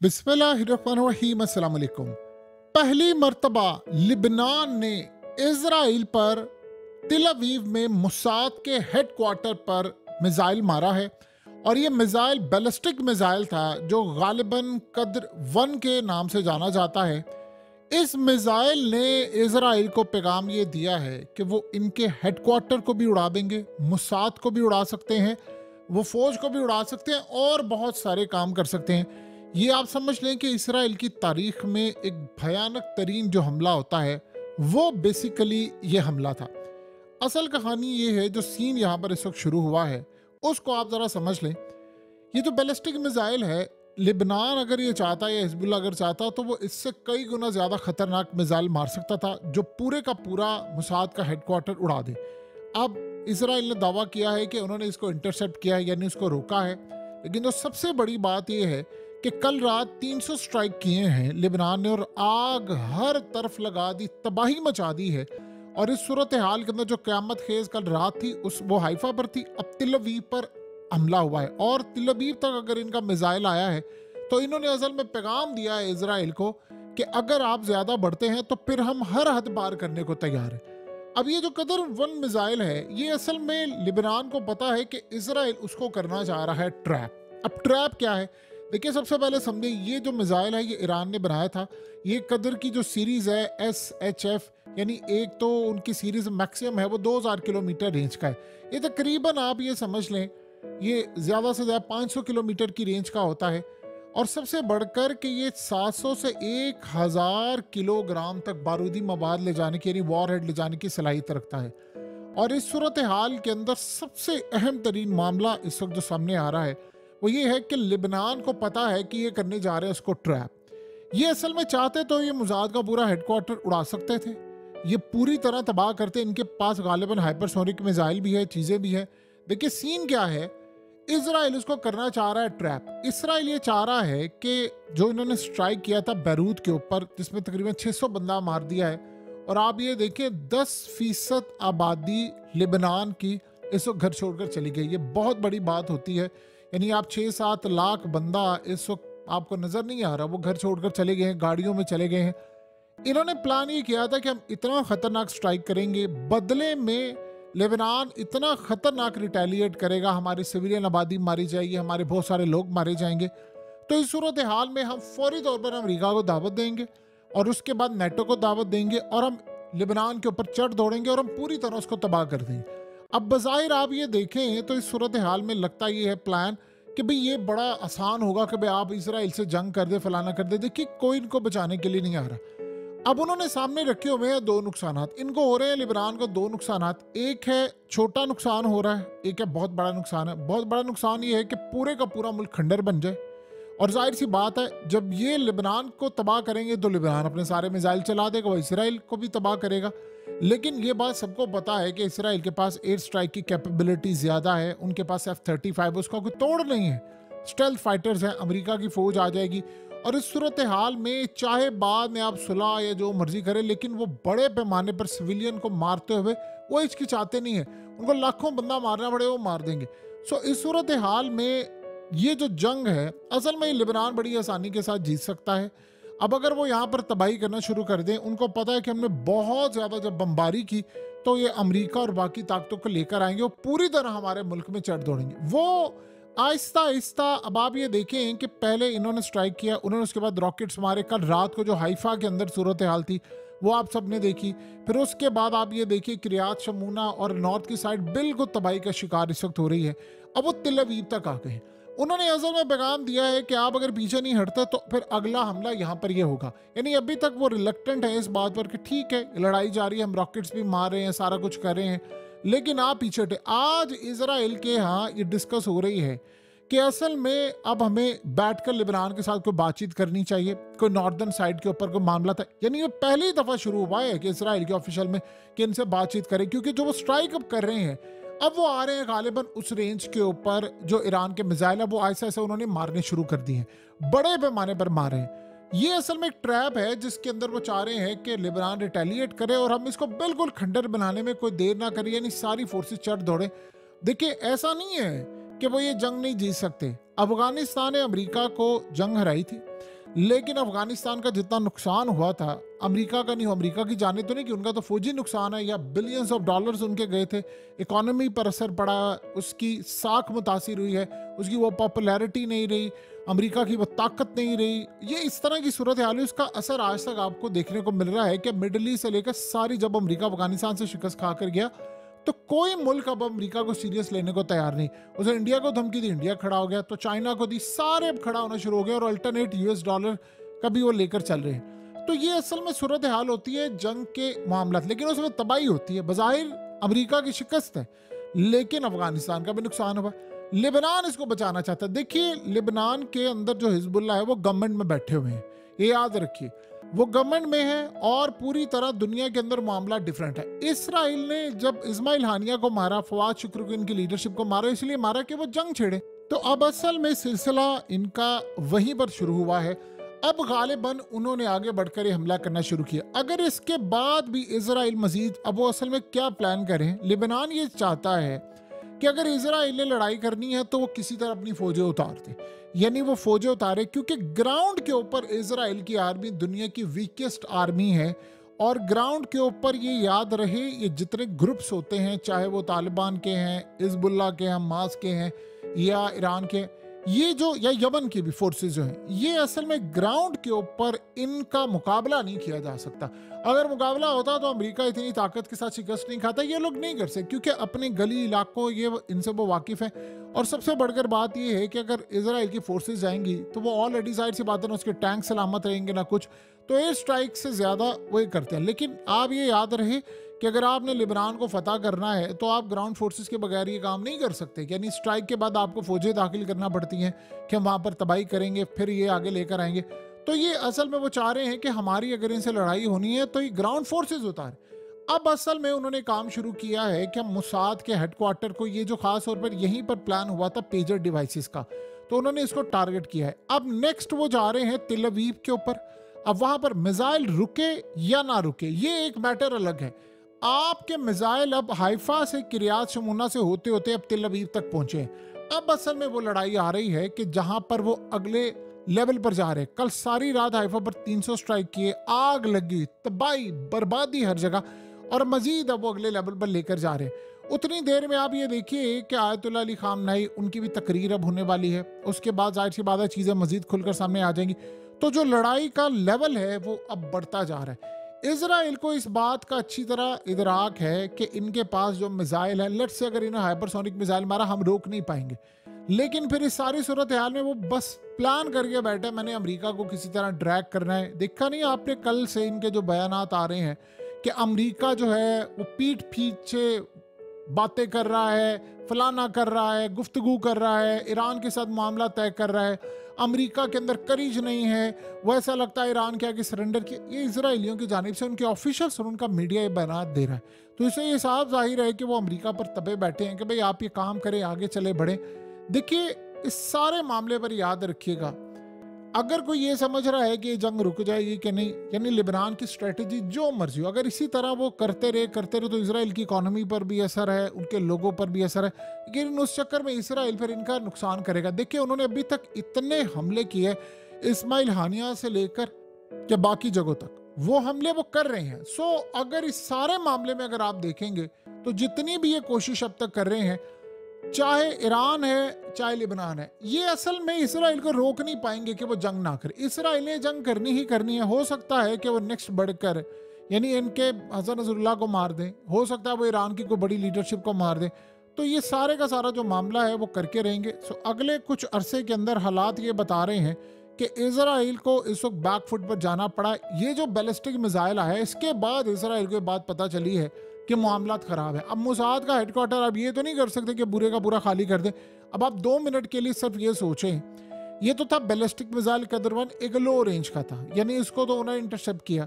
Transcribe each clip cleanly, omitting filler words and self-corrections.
बिस्मिल्लाहिर्रहमानिर्रहीम अस्सलाम वालेकुम। पहली मर्तबा लिबनान ने इजराइल पर तिल अवीव में मुसाद के हेडक्वार्टर पर मिसाइल मारा है और ये मिसाइल बैलिस्टिक मिसाइल था जो गालिबन कद्र वन के नाम से जाना जाता है। इस मिसाइल ने इजराइल को पैगाम ये दिया है कि वो इनके हेडक्वार्टर को भी उड़ा देंगे, मुसाद को भी उड़ा सकते हैं, वो फौज को भी उड़ा सकते हैं और बहुत सारे काम कर सकते हैं। ये आप समझ लें कि इसराइल की तारीख में एक भयानक तरीन जो हमला होता है वो बेसिकली ये हमला था। असल कहानी ये है, जो सीन यहाँ पर इस वक्त शुरू हुआ है उसको आप ज़रा समझ लें। ये जो बैलिस्टिक मिसाइल है, लिबनान अगर ये चाहता या हिजबुल्लाह अगर चाहता तो वो इससे कई गुना ज़्यादा खतरनाक मिसाइल मार सकता था जो पूरे का पूरा मुसाद का हेडक्वार्टर उड़ा दे। अब इसराइल ने दावा किया है कि उन्होंने इसको इंटरसेप्ट किया है, यानी उसको रोका है। लेकिन जो सबसे बड़ी बात यह है कि कल रात 300 स्ट्राइक किए हैं लिबनान ने और आग हर तरफ लगा दी, तबाही मचा दी है। और इस सूरत हाल के अंदर जो क़यामत खेज कल रात थी वो हाइफा पर थी, अब तिल अवीव पर हमला हुआ है। और तिल अवीव तक अगर इनका मिसाइल आया है तो इन्होंने असल में पैगाम दिया है इजराइल को कि अगर आप ज्यादा बढ़ते हैं तो फिर हम हर हद पार करने को तैयार हैं। अब ये जो कदर वन मिसाइल है, ये असल में लिबनान को पता है कि इजराइल उसको करना चाह रहा है ट्रैप। अब ट्रैप क्या है, देखिए सबसे पहले समझे, ये जो मिसाइल है ये ईरान ने बनाया था। ये कदर की जो सीरीज है SHF, यानी एक तो उनकी सीरीज मैक्सिमम है वो 2000 किलोमीटर रेंज का है। ये तकरीबन आप ये समझ लें ये ज़्यादा से ज़्यादा 500 किलोमीटर की रेंज का होता है। और सबसे बढ़कर कि ये 700 से 1000 किलोग्राम तक बारूदी मवाद ले जाने की, यानी वॉर हेड ले जाने की सलाहियत रखता है। और इस सूरत हाल के अंदर सबसे अहम तरीन मामला इस वक्त जो सामने आ रहा है वो ये है कि लिबनान को पता है कि ये करने जा रहे हैं उसको ट्रैप। ये असल में चाहते तो ये मुजाद का पूरा हेडक्वार्टर उड़ा सकते थे, ये पूरी तरह तबाह करते। इनके पास गालिबन हाइपरसोनिक मिसाइल भी है, चीज़ें भी है। देखिए सीन क्या है, इजराइल उसको करना चाह रहा है ट्रैप। इसराइल ये चाह रहा है कि जो इन्होंने स्ट्राइक किया था बैरूत के ऊपर, जिसमें तकरीबन 600 बंदा मार दिया है, और आप ये देखिए 10% आबादी लिबनान की इस वक्त घर छोड़कर चली गई। ये बहुत बड़ी बात होती है, यानी आप 6-7 लाख बंदा इस वक्त आपको नजर नहीं आ रहा, वो घर छोड़कर चले गए हैं, गाड़ियों में चले गए हैं। इन्होंने प्लान ये किया था कि हम इतना खतरनाक स्ट्राइक करेंगे, बदले में लेबनान इतना खतरनाक रिटेलिएट करेगा, हमारी सिविलियन आबादी मारी जाएगी, हमारे बहुत सारे लोग मारे जाएंगे। तो इस सूरत हाल में हम फौरी तौर पर अमेरिका को दावत देंगे और उसके बाद नेटो को दावत देंगे और हम लेबनान के ऊपर चढ़ दौड़ेंगे और हम पूरी तरह उसको तबाह कर देंगे। अब बज़ाहिर आप ये देखें तो इस सूरत हाल में लगता ये है प्लान कि भाई ये बड़ा आसान होगा कि भाई आप इसराइल से जंग कर दे, फलाना कर दे। देखिए कोई इनको बचाने के लिए नहीं आ रहा। अब उन्होंने सामने रखे हुए हैं दो नुकसान, इनको हो रहे हैं लिबनान को दो नुकसान। एक है छोटा नुकसान हो रहा है, एक है बहुत बड़ा नुकसान है। बहुत बड़ा नुकसान ये है कि पूरे का पूरा मुल्क खंडर बन जाए। और जाहिर सी बात है जब ये लिबनान को तबाह करेंगे तो लिबनान अपने सारे मिसाइल चला देगा, वो इसराइल को भी तबाह करेगा। लेकिन ये बात सबको पता है कि इसराइल के पास एयर स्ट्राइक की कैपेबिलिटी ज़्यादा है, उनके पास F-35, उसका कोई तोड़ नहीं है। स्टेल्थ फाइटर्स हैं, अमेरिका की फौज आ जाएगी। और इस सूरत हाल में चाहे बाद में आप सुलह या जो मर्जी करें, लेकिन वो बड़े पैमाने पर सिविलियन को मारते हुए वो हिचकिचाते नहीं है। उनको लाखों बंदा मारना पड़े वो मार देंगे। सो इस सूरत हाल में ये जो जंग है असल में लिबनान बड़ी आसानी के साथ जीत सकता है। अब अगर वो यहाँ पर तबाही करना शुरू कर दें, उनको पता है कि हमने बहुत ज़्यादा जब बमबारी की तो ये अमेरिका और बाकी ताकतों को लेकर आएंगे और पूरी तरह हमारे मुल्क में चढ़ दौड़ेंगे। वो आहिस्ता आहिस्ता, अब आप ये देखें कि पहले इन्होंने स्ट्राइक किया, उन्होंने उसके बाद रॉकेट्स मारे। कल रात को जो हाइफा के अंदर सूरत हाल थी वो आप सब ने देखी। फिर उसके बाद आप ये देखिए किरियात शमूना और नॉर्थ की साइड बिल्कुल तबाही का शिकार इस वक्त हो रही है। अब वो तिल अवीव तक आ गए। उन्होंने असल में पैगाम दिया है कि आप अगर पीछे नहीं हटते तो फिर अगला हमला यहाँ पर ये होगा। यानी अभी तक वो रिलक्टेंट है इस बात पर कि ठीक है लड़ाई जारी है, हम रॉकेट्स भी मार रहे हैं, सारा कुछ कर रहे हैं, लेकिन आप पीछे हटे। आज इजराइल के यहाँ ये डिस्कस हो रही है कि असल में अब हमें बैठकर लिबनान के साथ कोई बातचीत करनी चाहिए, कोई नॉर्दर्न साइड के ऊपर कोई मामला था। यानी ये पहली दफ़ा शुरू हुआ है कि इसराइल के ऑफिशियल में कि इनसे बातचीत करें, क्योंकि जो वो स्ट्राइक अब कर रहे हैं अब वो आ रहे हैं गालिबन उस रेंज के ऊपर जो ईरान के मिसाइल है वो ऐसे ऐसे उन्होंने मारने शुरू कर दिए हैं, बड़े पैमाने पर मारे हैं। ये असल में एक ट्रैप है जिसके अंदर वो चाह रहे हैं कि लिबनान रिटेलिएट करे और हम इसको बिल्कुल खंडर बनाने में कोई देर ना करें, यानी सारी फोर्सेस चढ़ दौड़े। देखिए ऐसा नहीं है कि वो ये जंग नहीं जीत सकते। अफगानिस्तान ने अमेरिका को जंग हराई थी, लेकिन अफगानिस्तान का जितना नुकसान हुआ था, अमेरिका का नहीं, अमेरिका की जाने तो नहीं कि उनका तो फौजी नुकसान है, या बिलियंस ऑफ डॉलर्स उनके गए थे, इकोनॉमी पर असर पड़ा, उसकी साख मुतासिर हुई है, उसकी वो पॉपुलैरिटी नहीं रही, अमेरिका की वो ताकत नहीं रही। ये इस तरह की सूरत हाल है, उसका असर आज तक आपको देखने को मिल रहा है कि मिडल ईस्ट से लेकर सारी, जब अमेरिका अफगानिस्तान से शिकस्त खाकर गया तो कोई मुल्क अब अमेरिका को सीरियस लेने को तैयार नहीं। उसे इंडिया को धमकी दी, इंडिया खड़ा हो गया, तो चाइना को दी, सारे अब खड़ा होना शुरू हो गया और अल्टरनेट यूएस डॉलर का भी वो लेकर चल रहे हैं। तो ये असल में सूरत हाल होती है जंग के मामला, लेकिन उसमें तबाही होती है। बज़ाहिर अमेरिका की शिकस्त है, लेकिन अफगानिस्तान का भी नुकसान हुआ। लेबनान इसको बचाना चाहता है। देखिए, लेबनान के अंदर जो हिजबुल्लाह है वो गवर्नमेंट में बैठे हुए हैं, ये याद रखिए, वो गवर्नमेंट में है और पूरी तरह दुनिया के अंदर मामला डिफरेंट है। इसराइल ने जब इस्माइल हानिया को मारा, फवाद शुक्र को, इनकी लीडरशिप को मारा, इसलिए मारा कि वो जंग छेड़े। तो अब असल में सिलसिला इनका वहीं पर शुरू हुआ है। अब गालिबन उन्होंने आगे बढ़कर ये हमला करना शुरू किया। अगर इसके बाद भी इजराइल मजीद, अब वो असल में क्या प्लान करें, लेबनान ये चाहता है कि अगर इजराइल ने लड़ाई करनी है तो वो किसी तरह अपनी फौजें उतार दे, यानी वो फौजें उतारे, क्योंकि ग्राउंड के ऊपर इजराइल की आर्मी दुनिया की वीकेस्ट आर्मी है। और ग्राउंड के ऊपर ये याद रहे, ये जितने ग्रुप्स होते हैं, चाहे वो तालिबान के हैं, हिजबुल्लाह के हैं, हमास के हैं, या ईरान के, ये जो, या यमन की भी फोर्सेस जो हैं, ये असल में ग्राउंड के ऊपर इनका मुकाबला नहीं किया जा सकता। अगर मुकाबला होता तो अमेरिका इतनी ताकत के साथ शिकस्त नहीं खाता। ये लोग नहीं कर सकते क्योंकि अपने गली इलाकों, ये इनसे वो वाकिफ है। और सबसे बढ़कर बात ये है कि अगर इजराइल की फोर्सेस जाएंगी तो वो ऑलरेडी, जाहिर सी बात है ना, उसके टैंक सलामत रहेंगे ना कुछ, तो एयर स्ट्राइक से ज़्यादा वो ये करते हैं। लेकिन आप ये याद रहे कि अगर आपने लेबनान को फतह करना है तो आप ग्राउंड फोर्सेस के बगैर ये काम नहीं कर सकते। यानी स्ट्राइक के बाद आपको फौजें दाखिल करना पड़ती हैं कि हम वहाँ पर तबाही करेंगे, फिर ये आगे लेकर आएंगे। तो ये असल में वो चाह रहे हैं कि हमारी अगर इनसे लड़ाई होनी है तो ये ग्राउंड फोर्सेस उतारे। अब असल में उन्होंने काम शुरू किया है कि मुसाद के हेडक्वार्टर को, ये जो खास तौर पर यहीं पर प्लान हुआ था पेजर डिवाइसेस का, तो उन्होंने इसको टारगेट किया है। अब नेक्स्ट वो जा रहे हैं तिल अवीव के ऊपर। अब वहां पर मिसाइल रुके या ना रुके, ये एक मैटर अलग है। आपके मिसाइल अब हाइफा से, किरियात शमूना से होते होते अब तिल अवीव तक पहुंचे हैं। अब असल में वो लड़ाई आ रही है कि जहां पर वो अगले लेवल पर जा रहे हैं। कल सारी रात हाइफा पर 300 स्ट्राइक किए, आग लगी, तबाही, बर्बादी हर जगह, और मजीद अब वो अगले लेवल पर लेकर जा रहे हैं। उतनी देर में आप ये देखिए कि आयतुल्लाह अली खामनेई, उनकी भी तकरीर अब होने वाली है। उसके बाद जाहिर सी बात है चीज़ें मजीद खुलकर सामने आ जाएंगी। तो जो लड़ाई का लेवल है वो अब बढ़ता जा रहा है। इजराइल को इस बात का अच्छी तरह इदराक है कि इनके पास जो मिसाइल है, लेट्स से अगर इन्हें हाइपरसोनिक मिसाइल मारा, हम रोक नहीं पाएंगे। लेकिन फिर इस सारी सूरत हाल में वो बस प्लान करके बैठे, मैंने अमेरिका को किसी तरह ड्रैग करना है। देखा नहीं आपने, कल से इनके जो बयानात आ रहे हैं कि अमेरिका जो है वो पीठ पीछे बातें कर रहा है, फलाना कर रहा है, गुफ्तगू कर रहा है, ईरान के साथ मामला तय कर रहा है, अमेरिका के अंदर करीज नहीं है, वो ऐसा लगता है ईरान के आगे सरेंडर किया। ये इजराइलियों की जानिब से उनके ऑफिशियल्स और उनका मीडिया ये बयान दे रहा है। तो इससे ये साफ जाहिर है कि वो अमेरिका पर तबे बैठे हैं कि भाई आप ये काम करें, आगे चले बढ़े। देखिए, इस सारे मामले पर याद रखिएगा, अगर कोई ये समझ रहा है कि ये जंग रुक जाएगी कि नहीं, यानी लेबनान की स्ट्रेटजी जो मर्जी हो, अगर इसी तरह वो करते रहे तो इजराइल की इकोनॉमी पर भी असर है, उनके लोगों पर भी असर है। लेकिन उस चक्कर में इजराइल फिर इनका नुकसान करेगा। देखिए, उन्होंने अभी तक इतने हमले किए, इस्माइल हानिया से लेकर के बाकी जगहों तक वो हमले वो कर रहे हैं। सो अगर इस सारे मामले में अगर आप देखेंगे तो जितनी भी ये कोशिश अब तक कर रहे हैं, चाहे ईरान है चाहे लिबनान है, ये असल में इसराइल को रोक नहीं पाएंगे कि वो जंग ना करे। इसराइल ने जंग करनी ही करनी है। हो सकता है कि वो नेक्स्ट बढ़कर, यानी इनके हसन नसरुल्लाह को मार दें, हो सकता है वो ईरान की कोई बड़ी लीडरशिप को मार दें। तो ये सारे का सारा जो मामला है वो करके रहेंगे। सो अगले कुछ अरसे के अंदर हालात ये बता रहे हैं कि इजराइल को इस वक्त बैकफुट पर जाना पड़ा। ये जो बैलिस्टिक मिसाइल आया है, इसके बाद इजराइल को बात पता चली है कि मामलात खराब है। अब मुसाद का हेडक्वार्टर अब ये तो नहीं कर सकते कि पूरे का पूरा खाली कर दे। अब आप 2 मिनट के लिए सिर्फ ये सोचें, ये तो था बैलिस्टिक मिसाइल कदर 1 एक लो रेंज का था, यानी इसको तो उन्होंने इंटरसेप्ट किया।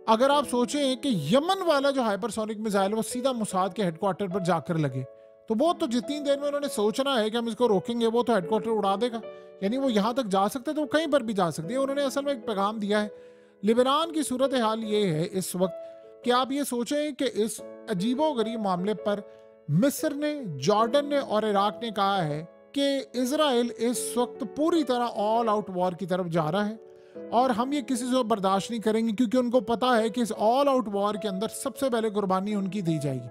अगर आप सोचें कि यमन वाला जो हाइपरसोनिक मिसाइल वो सीधा मुसाद के हेडक्वार्टर पर जाकर लगे, तो वो तो जितनी देर में उन्होंने सोचना है कि हम इसको रोकेंगे, वो तो हेडक्वार्टर उड़ा देगा। यानी वो यहाँ तक जा सकते तो वो कहीं पर भी जा सकते हैं। उन्होंने असल में एक पैगाम दिया है। लिबनान की सूरत हाल ये है इस वक्त कि आप ये सोचें कि इस अजीबोगरीब मामले पर मिस्र ने, जॉर्डन ने और इराक ने कहा है कि इजराइल इस वक्त पूरी तरह ऑल आउट वॉर की तरफ जा रहा है। और हम ये किसी से बर्दाश्त नहीं करेंगे, क्योंकि उनको पता है कि इस ऑल आउट वॉर के अंदर सबसे पहले कुर्बानी उनकी दी जाएगी।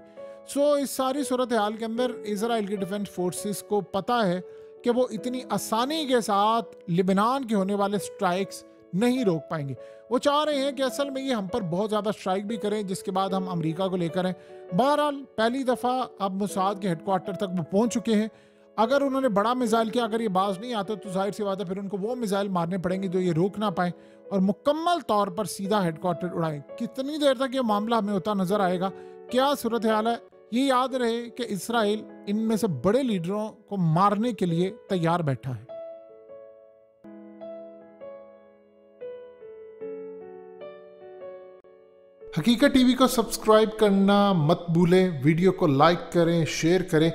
सो इस सारी सूरत हाल के अंदर इजराइल की डिफेंस फोर्सेस को पता है कि वो इतनी आसानी के साथ लिबनान के होने वाले स्ट्राइक्स नहीं रोक पाएंगे। वो चाह रहे हैं कि असल में ये हम पर बहुत ज़्यादा स्ट्राइक भी करें, जिसके बाद हम अमेरिका को लेकर हैं। बहरहाल पहली दफ़ा अब मोसाद के हेडक्वार्टर तक वो पहुंच चुके हैं। अगर उन्होंने बड़ा मिसाइल किया, अगर ये बाज नहीं आता तो जाहिर सी बात है फिर उनको वो मिसाइल मारने पड़ेंगे जो ये रोक ना पाए और मुकम्मल तौर पर सीधा हेडक्वार्टर उड़ाएं। कितनी देर तक ये मामला हमें होता नजर आएगा, क्या सूरत हाल है, ये याद रहे कि इसराइल इनमें से बड़े लीडरों को मारने के लिए तैयार बैठा है। हकीकत टीवी को सब्सक्राइब करना मत भूलें, वीडियो को लाइक करें, शेयर करें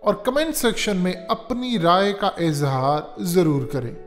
और कमेंट सेक्शन में अपनी राय का इजहार ज़रूर करें।